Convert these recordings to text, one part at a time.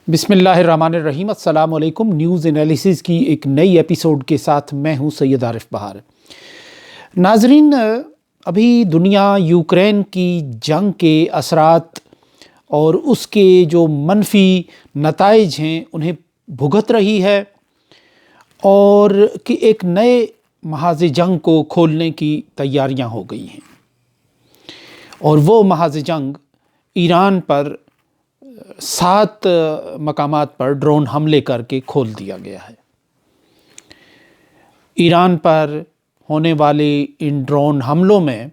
بسم اللہ الرحمن الرحیم۔ السلام علیکم۔ نیوز انالیسز کی ایک نئی ایپیسوڈ کے ساتھ میں ہوں سید عارف بہار۔ ناظرین، ابھی دنیا یوکرین کی جنگ کے اثرات اور اس کے جو منفی نتائج ہیں انہیں بھگت رہی ہے، اور کہ ایک نئے محاذ جنگ کو کھولنے کی تیاریاں ہو گئی ہیں، اور وہ محاذ جنگ ایران پر 7 مقامات پر ڈرون حملے کر کے کھول دیا گیا ہے۔ ایران پر ہونے والے ان ڈرون حملوں میں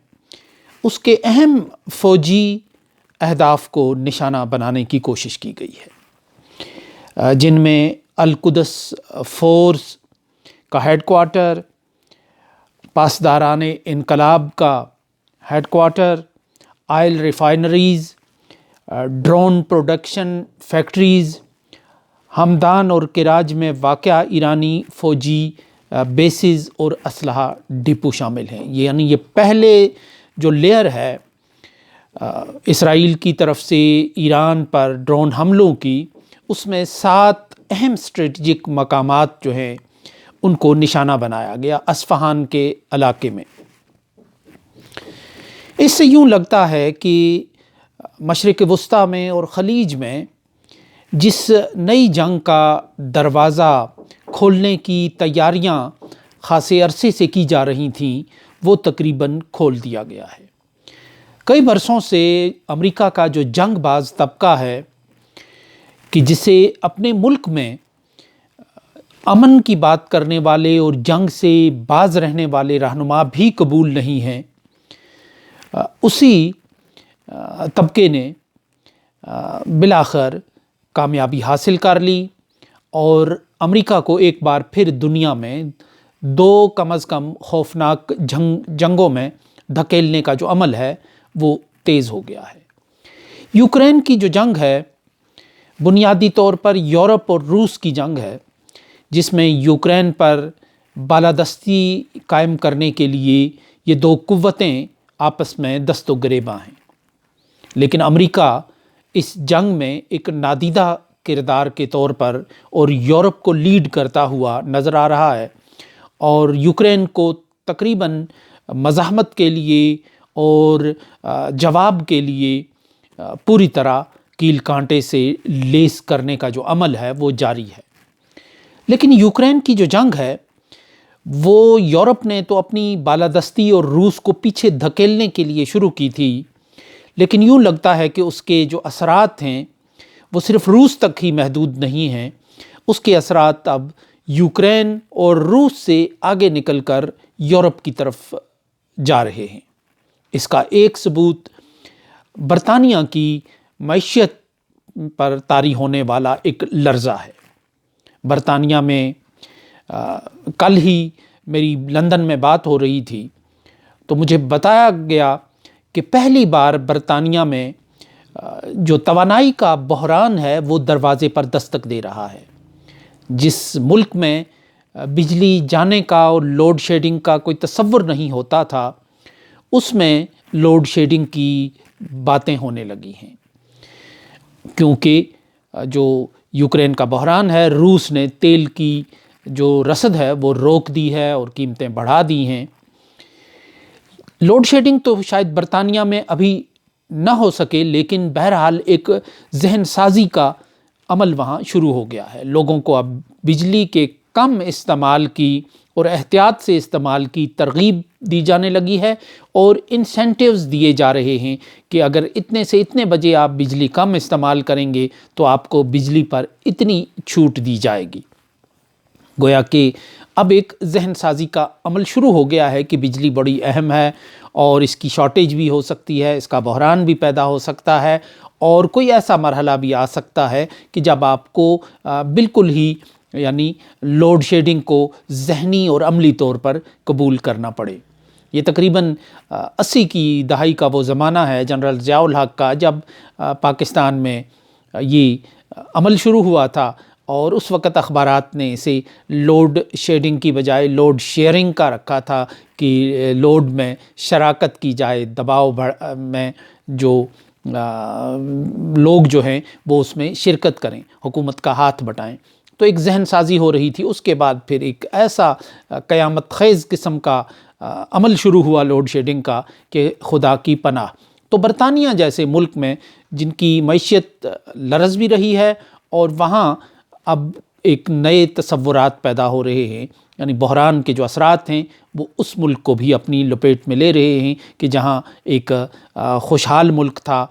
اس کے اہم فوجی اہداف کو نشانہ بنانے کی کوشش کی گئی ہے، جن میں القدس فورس کا ہیڈ کوارٹر، پاسداران انقلاب کا headquarter, oil refineries, drone production factories, Hamadan اور کراج میں واقع ایرانی فوجی بیسز اور اسلحہ ڈپو شامل ہیں۔ یعنی یہ پہلے جو لیئر ہے اسرائیل کی طرف سے ایران پر ڈرون حملوں کی، اس میں 7 اہم اسٹریٹجک مقامات جو ہیں ان کو نشانہ بنایا گیا اصفہان کے علاقے میں۔ اس سے یوں لگتا ہے کہ مشرق وسطیٰ میں اور خلیج میں جس نئی جنگ کا دروازہ کھولنے کی تیاریاں خاصے عرصے سے کی جا رہی تھیں، وہ تقریباً کھول دیا گیا ہے۔ کئی برسوں سے امریکہ کا جو جنگ باز طبقہ ہے کہ جسے اپنے ملک میں امن کی بات کرنے والے اور جنگ سے باز رہنے والے رہنما بھی قبول نہیں ہیں، اسی طبقے نے بالآخر کامیابی حاصل کر لی اور امریکہ کو ایک بار پھر دنیا میں 2 کم از کم خوفناک جنگوں میں دھکیلنے کا جو عمل ہے وہ تیز ہو گیا ہے۔ یوکرین کی جو جنگ ہے بنیادی طور پر یورپ اور روس کی جنگ ہے، جس میں یوکرین پر بالادستی قائم کرنے کے لیے یہ 2 قوتیں آپس میں دست و گریباں ہیں، لیکن امریکہ اس جنگ میں ایک نادیدہ کردار کے طور پر اور یورپ کو لیڈ کرتا ہوا نظر آ رہا ہے، اور یوکرین کو تقریباً مزاحمت کے لیے اور جواب کے لیے پوری طرح کیل کانٹے سے لیس کرنے کا جو عمل ہے وہ جاری ہے۔ لیکن یوکرین کی جو جنگ ہے وہ یورپ نے تو اپنی بالادستی اور روس کو پیچھے دھکیلنے کے لیے شروع کی تھی، لیکن یوں لگتا ہے کہ اس کے جو اثرات ہیں وہ صرف روس تک ہی محدود نہیں ہیں، اس کے اثرات اب یوکرین اور روس سے آگے نکل کر یورپ کی طرف جا رہے ہیں۔ اس کا ایک ثبوت برطانیہ کی معیشت پر طاری ہونے والا ایک لرزہ ہے۔ برطانیہ میں کل ہی میری لندن میں بات ہو رہی تھی تو مجھے بتایا گیا کہ پہلی بار برطانیہ میں جو توانائی کا بحران ہے وہ دروازے پر دستک دے رہا ہے۔ جس ملک میں بجلی جانے کا اور لوڈ شیڈنگ کا کوئی تصور نہیں ہوتا تھا، اس میں لوڈ شیڈنگ کی باتیں ہونے لگی ہیں، کیونکہ جو یوکرین کا بحران ہے، روس نے تیل کی جو رسد ہے وہ روک دی ہے اور قیمتیں بڑھا دی ہیں۔ لوڈ شیڈنگ تو شاید برطانیہ میں ابھی نہ ہو سکے، لیکن بہرحال ایک ذہن سازی کا عمل وہاں شروع ہو گیا ہے۔ لوگوں کو اب بجلی کے کم استعمال کی اور احتیاط سے استعمال کی ترغیب دی جانے لگی ہے، اور انسینٹیوز دیے جا رہے ہیں کہ اگر اتنے سے اتنے بجے آپ بجلی کم استعمال کریں گے تو آپ کو بجلی پر اتنی چھوٹ دی جائے گی۔ گویا کہ اب ایک ذہن سازی کا عمل شروع ہو گیا ہے کہ بجلی بڑی اہم ہے اور اس کی شارٹیج بھی ہو سکتی ہے، اس کا بحران بھی پیدا ہو سکتا ہے، اور کوئی ایسا مرحلہ بھی آ سکتا ہے کہ جب آپ کو بالکل ہی یعنی لوڈ شیڈنگ کو ذہنی اور عملی طور پر قبول کرنا پڑے۔ یہ تقریباً 80 کی دہائی کا وہ زمانہ ہے جنرل ضیاء الحق کا، جب پاکستان میں یہ عمل شروع ہوا تھا، اور اس وقت اخبارات نے اسے لوڈ شیڈنگ کی بجائے لوڈ شیئرنگ کا رکھا تھا کہ لوڈ میں شراکت کی جائے، دباؤ میں جو لوگ جو ہیں وہ اس میں شرکت کریں، حکومت کا ہاتھ بٹائیں۔ تو ایک ذہن سازی ہو رہی تھی۔ اس کے بعد پھر ایک ایسا قیامت خیز قسم کا عمل شروع ہوا لوڈ شیڈنگ کا کہ خدا کی پناہ۔ تو برطانیہ جیسے ملک میں جن کی معیشت لرز بھی رہی ہے اور وہاں اب ایک نئے تصورات پیدا ہو رہے ہیں، یعنی بحران کے جو اثرات ہیں وہ اس ملک کو بھی اپنی لپیٹ میں لے رہے ہیں کہ جہاں ایک خوشحال ملک تھا،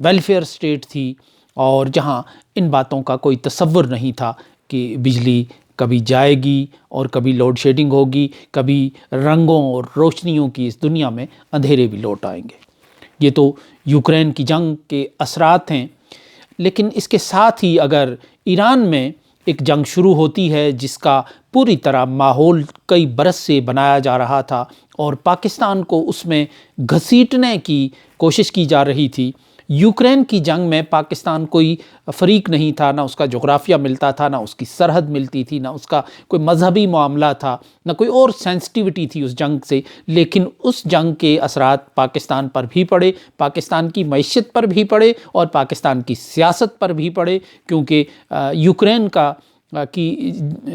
ویلفیئر اسٹیٹ تھی، اور جہاں ان باتوں کا کوئی تصور نہیں تھا کہ بجلی کبھی جائے گی اور کبھی لوڈ شیڈنگ ہوگی، کبھی رنگوں اور روشنیوں کی اس دنیا میں اندھیرے بھی لوٹ آئیں گے۔ یہ تو یوکرین کی جنگ کے اثرات ہیں، لیکن اس کے ساتھ ہی اگر ایران میں ایک جنگ شروع ہوتی ہے جس کا پوری طرح ماحول کئی برس سے بنایا جا رہا تھا اور پاکستان کو اس میں گھسیٹنے کی کوشش کی جا رہی تھی۔ یوکرین کی جنگ میں پاکستان کوئی فریق نہیں تھا، نہ اس کا جغرافیہ ملتا تھا، نہ اس کی سرحد ملتی تھی، نہ اس کا کوئی مذہبی معاملہ تھا، نہ کوئی اور سینسٹیوٹی تھی اس جنگ سے، لیکن اس جنگ کے اثرات پاکستان پر بھی پڑے، پاکستان کی معیشت پر بھی پڑے اور پاکستان کی سیاست پر بھی پڑے، کیونکہ یوکرین کی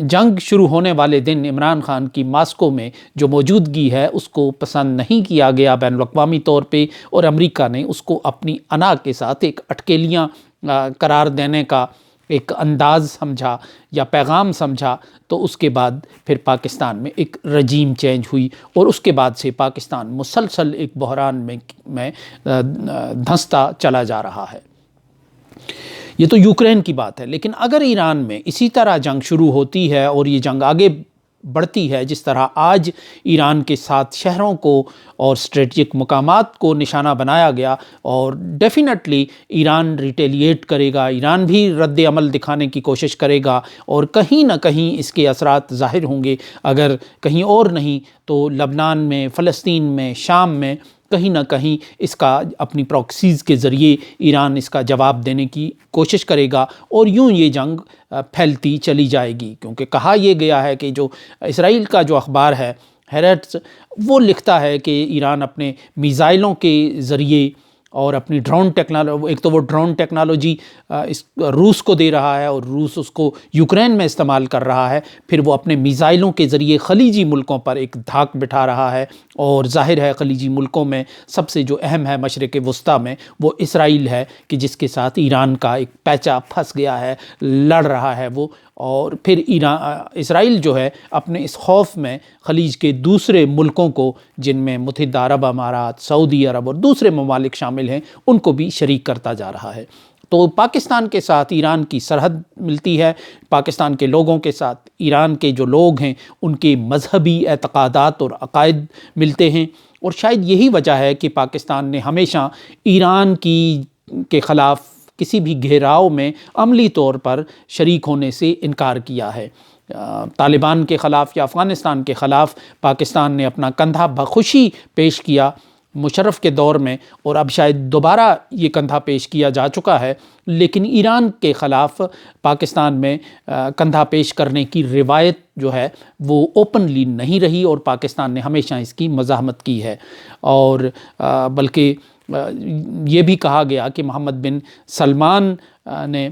جنگ شروع ہونے والے دن عمران خان کی ماسکو میں جو موجودگی ہے اس کو پسند نہیں کیا گیا بین الاقوامی طور پہ، اور امریکہ نے اس کو اپنی انا کے ساتھ ایک اٹکیلیاں قرار دینے کا ایک انداز سمجھا یا پیغام سمجھا۔ تو اس کے بعد پھر پاکستان میں ایک رجیم چینج ہوئی اور اس کے بعد سے پاکستان مسلسل ایک بحران میں دھنستا چلا جا رہا ہے۔ یہ تو یوکرین کی بات ہے، لیکن اگر ایران میں اسی طرح جنگ شروع ہوتی ہے اور یہ جنگ آگے بڑھتی ہے جس طرح آج ایران کے 7 شہروں کو اور اسٹریٹجک مقامات کو نشانہ بنایا گیا، اور ڈیفینیٹلی ایران ریٹیلیٹ کرے گا، ایران بھی رد عمل دکھانے کی کوشش کرے گا، اور کہیں نہ کہیں اس کے اثرات ظاہر ہوں گے، اگر کہیں اور نہیں تو لبنان میں، فلسطین میں، شام میں کہیں نہ کہیں اس کا اپنی پراکسیز کے ذریعے ایران اس کا جواب دینے کی کوشش کرے گا، اور یوں یہ جنگ پھیلتی چلی جائے گی۔ کیونکہ کہا یہ گیا ہے کہ جو اسرائیل کا جو اخبار ہے ہیریٹس، وہ لکھتا ہے کہ ایران اپنے میزائلوں کے ذریعے اور اپنی ڈرون ٹیکنالوجی، ایک تو وہ ڈرون ٹیکنالوجی روس کو دے رہا ہے اور روس اس کو یوکرین میں استعمال کر رہا ہے، پھر وہ اپنے میزائلوں کے ذریعے خلیجی ملکوں پر ایک دھاک بٹھا رہا ہے، اور ظاہر ہے خلیجی ملکوں میں سب سے جو اہم ہے مشرق وسطیٰ میں وہ اسرائیل ہے کہ جس کے ساتھ ایران کا ایک پیچا پھنس گیا ہے، لڑ رہا ہے وہ، اور پھر اسرائیل جو ہے اپنے اس خوف میں خلیج کے دوسرے ملکوں کو، جن میں متحدہ عرب امارات، سعودی عرب اور دوسرے ممالک شامل ہیں، ان کو بھی شریک کرتا جا رہا ہے۔ تو پاکستان کے ساتھ ایران کی سرحد ملتی ہے، پاکستان کے لوگوں کے ساتھ ایران کے جو لوگ ہیں ان کے مذہبی اعتقادات اور عقائد ملتے ہیں، اور شاید یہی وجہ ہے کہ پاکستان نے ہمیشہ ایران کے خلاف کسی بھی گھیراؤ میں عملی طور پر شریک ہونے سے انکار کیا ہے۔ طالبان کے خلاف یا افغانستان کے خلاف پاکستان نے اپنا کندھا بخوشی پیش کیا مشرف کے دور میں، اور اب شاید دوبارہ یہ کندھا پیش کیا جا چکا ہے، لیکن ایران کے خلاف پاکستان میں کندھا پیش کرنے کی روایت جو ہے وہ اوپنلی نہیں رہی، اور پاکستان نے ہمیشہ اس کی مزاحمت کی ہے، اور بلکہ یہ بھی کہا گیا کہ محمد بن سلمان نے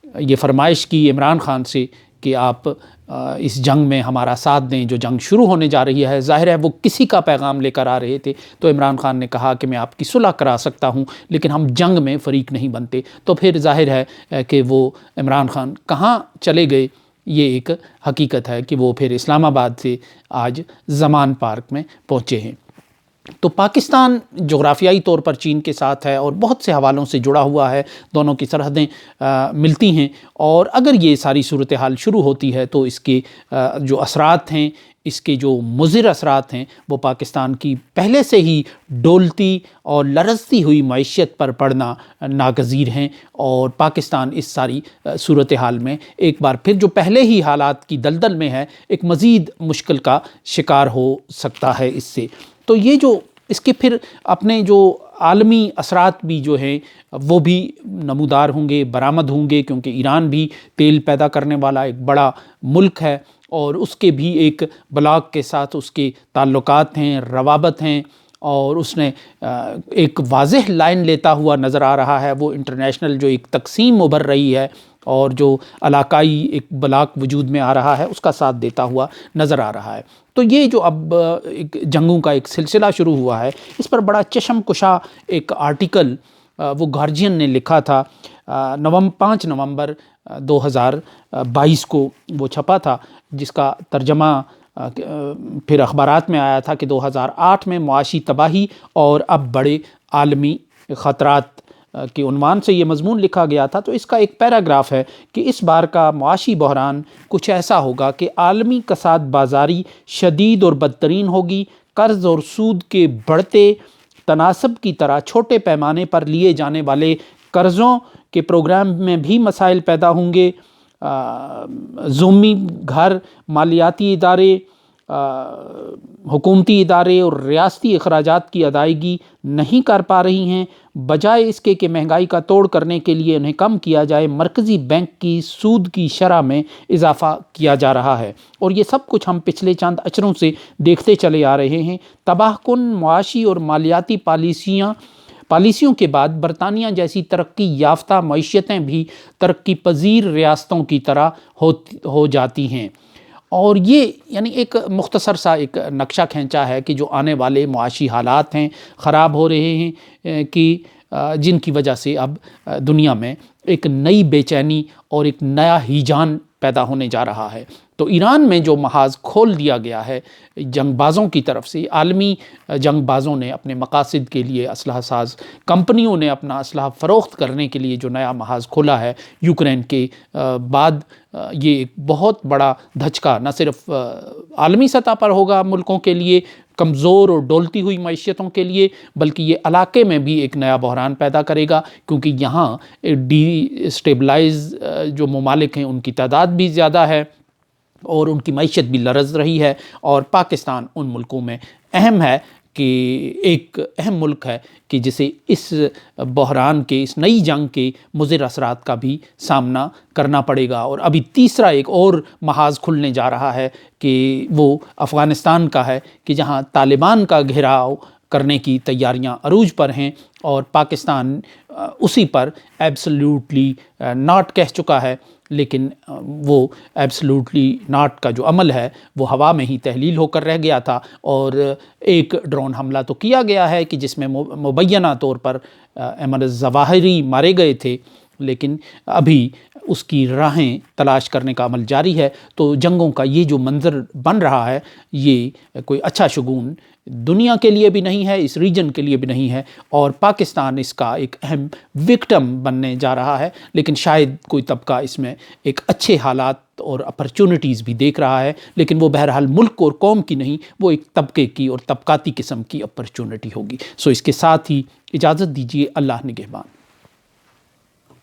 یہ فرمائش کی عمران خان سے کہ آپ اس جنگ میں ہمارا ساتھ دیں، جو جنگ شروع ہونے جا رہی ہے۔ ظاہر ہے وہ کسی کا پیغام لے کر آ رہے تھے، تو عمران خان نے کہا کہ میں آپ کی صلح کرا سکتا ہوں لیکن ہم جنگ میں فریق نہیں بنتے۔ تو پھر ظاہر ہے کہ وہ عمران خان کہاں چلے گئے، یہ ایک حقیقت ہے کہ وہ پھر اسلام آباد سے آج زمان پارک میں پہنچے ہیں۔ تو پاکستان جغرافیائی طور پر چین کے ساتھ ہے اور بہت سے حوالوں سے جڑا ہوا ہے، دونوں کی سرحدیں ملتی ہیں، اور اگر یہ ساری صورتحال شروع ہوتی ہے تو اس کے جو اثرات ہیں، اس کے جو مضر اثرات ہیں، وہ پاکستان کی پہلے سے ہی ڈولتی اور لرزتی ہوئی معیشت پر پڑنا ناگزیر ہیں، اور پاکستان اس ساری صورتحال میں ایک بار پھر جو پہلے ہی حالات کی دلدل میں ہے، ایک مزید مشکل کا شکار ہو سکتا ہے اس سے۔ تو یہ جو اس کے پھر اپنے جو عالمی اثرات بھی جو ہیں وہ بھی نمودار ہوں گے، برآمد ہوں گے، کیونکہ ایران بھی تیل پیدا کرنے والا ایک بڑا ملک ہے، اور اس کے بھی ایک بلاک کے ساتھ اس کے تعلقات ہیں، روابط ہیں، اور اس نے ایک واضح لائن لیتا ہوا نظر آ رہا ہے۔ وہ انٹرنیشنل جو ایک تقسیم ابھر رہی ہے اور جو علاقائی ایک بلاک وجود میں آ رہا ہے اس کا ساتھ دیتا ہوا نظر آ رہا ہے۔ تو یہ جو اب ایک جنگوں کا ایک سلسلہ شروع ہوا ہے، اس پر بڑا چشم کشا ایک آرٹیکل وہ گارجین نے لکھا تھا، 5 نومبر 2022 کو وہ چھپا تھا، جس کا ترجمہ پھر اخبارات میں آیا تھا کہ 2008 میں معاشی تباہی اور اب بڑے عالمی خطرات کے عنوان سے یہ مضمون لکھا گیا تھا۔ تو اس کا ایک پیراگراف ہے کہ اس بار کا معاشی بحران کچھ ایسا ہوگا کہ عالمی کساد بازاری شدید اور بدترین ہوگی، قرض اور سود کے بڑھتے تناسب کی طرح چھوٹے پیمانے پر لیے جانے والے قرضوں کے پروگرام میں بھی مسائل پیدا ہوں گے، زومی گھر، مالیاتی ادارے، حکومتی ادارے اور ریاستی اخراجات کی ادائیگی نہیں کر پا رہی ہیں، بجائے اس کے کہ مہنگائی کا توڑ کرنے کے لیے انہیں کم کیا جائے، مرکزی بینک کی سود کی شرح میں اضافہ کیا جا رہا ہے۔ اور یہ سب کچھ ہم پچھلے چند اشروں سے دیکھتے چلے آ رہے ہیں۔ تباہ کن معاشی اور مالیاتی پالیسیوں کے بعد برطانیہ جیسی ترقی یافتہ معیشتیں بھی ترقی پذیر ریاستوں کی طرح ہو جاتی ہیں۔ اور یہ یعنی ایک مختصر سا ایک نقشہ کھینچا ہے کہ جو آنے والے معاشی حالات ہیں، خراب ہو رہے ہیں، کہ جن کی وجہ سے اب دنیا میں ایک نئی بے چینی اور ایک نیا ہیجان پیدا ہونے جا رہا ہے۔ تو ایران میں جو محاذ کھول دیا گیا ہے جنگ بازوں کی طرف سے، عالمی جنگ بازوں نے اپنے مقاصد کے لیے، اسلحہ ساز کمپنیوں نے اپنا اسلحہ فروخت کرنے کے لیے جو نیا محاذ کھولا ہے یوکرین کے بعد، یہ ایک بہت بڑا دھچکا نہ صرف عالمی سطح پر ہوگا ملکوں کے لیے، کمزور اور ڈولتی ہوئی معیشتوں کے لیے، بلکہ یہ علاقے میں بھی ایک نیا بحران پیدا کرے گا، کیونکہ یہاں ڈی اسٹیبلائز جو ممالک ہیں ان کی تعداد بھی زیادہ ہے اور ان کی معیشت بھی لرز رہی ہے، اور پاکستان ان ملکوں میں اہم ہے کہ ایک اہم ملک ہے کہ جسے اس بحران کے، اس نئی جنگ کے مضر اثرات کا بھی سامنا کرنا پڑے گا۔ اور ابھی تیسرا ایک اور محاذ کھلنے جا رہا ہے کہ وہ افغانستان کا ہے، کہ جہاں طالبان کا گھیراؤ کرنے کی تیاریاں عروج پر ہیں اور پاکستان اسی پر ایبسلیوٹلی ناٹ کہہ چکا ہے، لیکن وہ ایبسلیوٹلی ناٹ کا جو عمل ہے وہ ہوا میں ہی تحلیل ہو کر رہ گیا تھا، اور ایک ڈرون حملہ تو کیا گیا ہے کہ جس میں مبینہ طور پر ایمن الظواہری مارے گئے تھے، لیکن ابھی اس کی راہیں تلاش کرنے کا عمل جاری ہے۔ تو جنگوں کا یہ جو منظر بن رہا ہے، یہ کوئی اچھا شگون دنیا کے لیے بھی نہیں ہے، اس ریجن کے لیے بھی نہیں ہے، اور پاکستان اس کا ایک اہم وکٹم بننے جا رہا ہے۔ لیکن شاید کوئی طبقہ اس میں ایک اچھے حالات اور اپرچونٹیز بھی دیکھ رہا ہے، لیکن وہ بہرحال ملک اور قوم کی نہیں، وہ ایک طبقے کی اور طبقاتی قسم کی اپرچونٹی ہوگی۔ سو اس کے ساتھ ہی اجازت دیجیے، اللہ نگہبان۔